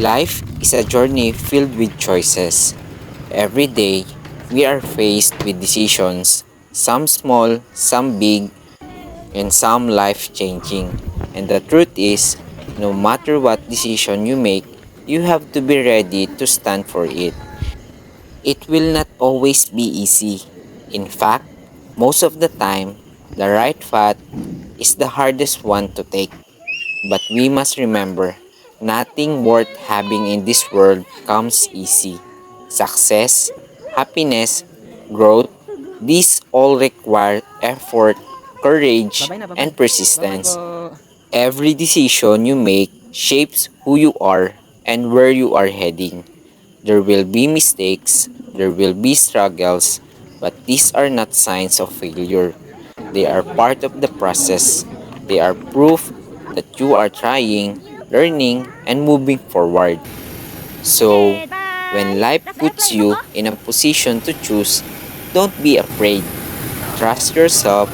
Life is a journey filled with choices. Every day, we are faced with decisions, some small, some big, and some life changing. And the truth is, no matter what decision you make, you have to be ready to stand for it. It will not always be easy. In fact, most of the time, the right path is the hardest one to take. But we must remember, nothing worth having in this world comes easy. Success, happiness, growth, these all require effort, courage, Bye-bye na, bye-bye. and persistence. Po. Every decision you make shapes who you are and where you are heading. There will be mistakes, there will be struggles, but these are not signs of failure. They are part of the process. They are proof that you are trying, learning, and moving forward. So, Okay, bye! when life Last puts airplane mo you ko? in a position to choose, don't be afraid. Trust yourself,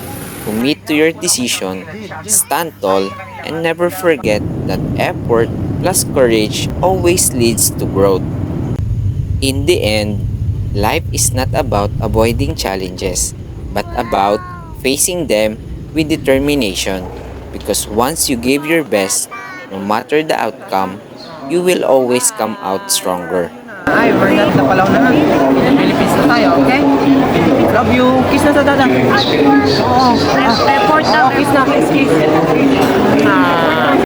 commit to your decision, stand tall, and never forget that effort plus courage always leads to growth. In the end, life is not about avoiding challenges, but about facing them with determination. Because once you give your best, no matter the outcome, you will always come out stronger. Ay, we're not na palaw na. Philippines na tayo, okay? Love you. Kiss na sa dada. Oo. Airport Oo, kiss na, kiss, kiss. Ah.